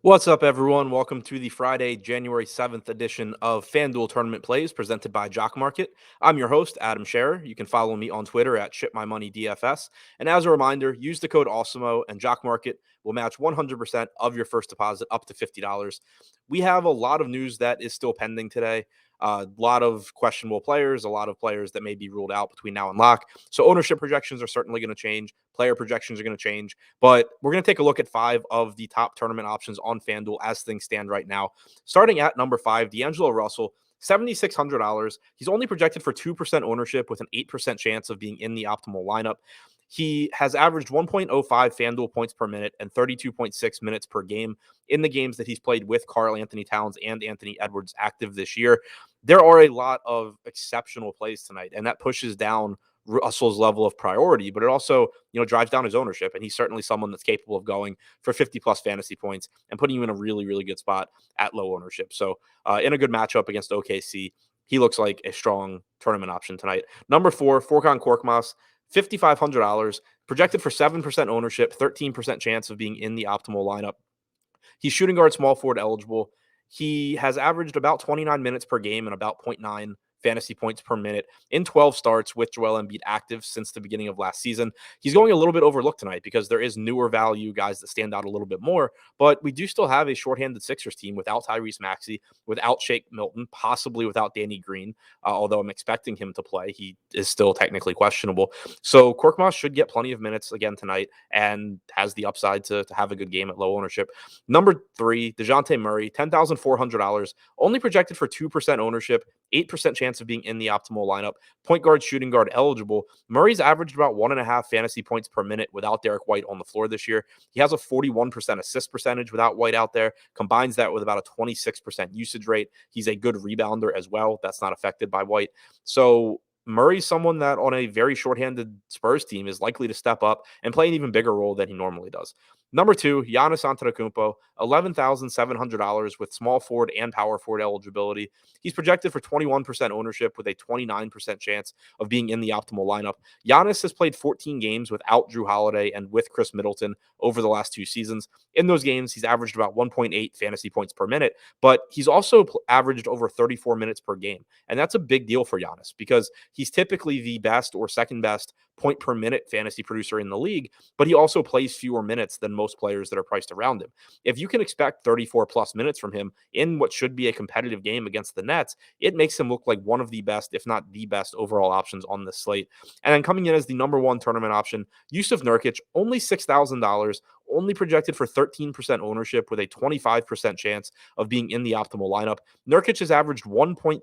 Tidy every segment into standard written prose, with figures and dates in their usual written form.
What's up, everyone? Welcome to the Friday, January 7th edition of FanDuel Tournament Plays presented by Jock Market. I'm your host, Adam Scherer. You can follow me on Twitter at ShipMyMoneyDFS. And as a reminder, use the code Awesemo and Jock Market will match 100% of your first deposit up to $50. We have a lot of news that is still pending today. A lot of questionable players, a lot of players that may be ruled out between now and lock. So ownership projections are certainly going to change. Player projections are going to change. But we're going to take a look at 5 of the top tournament options on FanDuel as things stand right now. Starting at number 5, D'Angelo Russell, $7,600. He's only projected for 2% ownership with an 8% chance of being in the optimal lineup. He has averaged 1.05 FanDuel points per minute and 32.6 minutes per game in the games that he's played with Karl Anthony Towns and Anthony Edwards active this year. There are a lot of exceptional plays tonight, and that pushes down Russell's level of priority, but it also, drives down his ownership. And he's certainly someone that's capable of going for 50 plus fantasy points and putting you in a really, really good spot at low ownership. So in a good matchup against OKC, he looks like a strong tournament option tonight. Number 4, Furkan Korkmaz, $5,500, projected for 7% ownership, 13% chance of being in the optimal lineup. He's shooting guard, small forward eligible. He has averaged about 29 minutes per game and about 0.9 fantasy points per minute in 12 starts with Joel Embiid active since the beginning of last season. He's going a little bit overlooked tonight because there is newer value guys that stand out a little bit more, but we do still have a shorthanded Sixers team without Tyrese Maxey, without Shake Milton, possibly without Danny Green, although I'm expecting him to play. He is still technically questionable. So Korkmaz should get plenty of minutes again tonight and has the upside to have a good game at low ownership. Number 3, DeJounte Murray, $10,400, only projected for 2% ownership, 8% chance of being in the optimal lineup. Point guard, shooting guard eligible. Murray's averaged about 1.5 fantasy points per minute without Derek White on the floor this year. He has a 41% assist percentage without White out there, combines that with about a 26% usage rate. He's a good rebounder as well. That's not affected by White. So Murray's someone that on a very shorthanded Spurs team is likely to step up and play an even bigger role than he normally does. Number 2, Giannis Antetokounmpo, $11,700 with small forward and power forward eligibility. He's projected for 21% ownership with a 29% chance of being in the optimal lineup. Giannis has played 14 games without Drew Holiday and with Chris Middleton over the last 2 seasons. In those games, he's averaged about 1.8 fantasy points per minute, but he's also averaged over 34 minutes per game. And that's a big deal for Giannis because he's typically the best or second best point per minute fantasy producer in the league, but he also plays fewer minutes than most players that are priced around him. If you can expect 34 plus minutes from him in what should be a competitive game against the Nets, it makes him look like one of the best, if not the best overall options on this slate. And then coming in as the number 1 tournament option, Yusuf Nurkic, only $6,000, only projected for 13% ownership with a 25% chance of being in the optimal lineup. Nurkic has averaged 1.27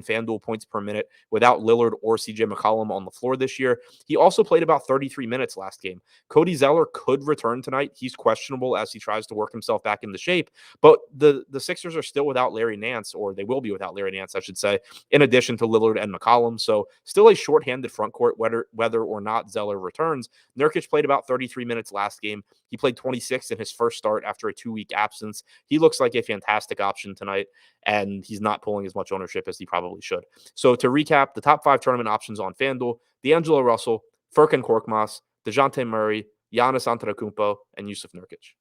FanDuel points per minute without Lillard or CJ McCollum on the floor this year. He also played about 33 minutes last game. Cody Zeller could return tonight. He's questionable as he tries to work himself back into shape, but the Sixers are still without Larry Nance, or they will be without Larry Nance, I should say, in addition to Lillard and McCollum. So still a shorthanded front court, whether or not Zeller returns. Nurkic played about 33 minutes last game. He played 26 in his first start after a 2-week absence. He looks like a fantastic option tonight, and he's not pulling as much ownership as he probably should. So to recap, the top 5 tournament options on FanDuel: D'Angelo Russell, Furkan Korkmaz, DeJounte Murray, Giannis Antetokounmpo, and Yusuf Nurkic.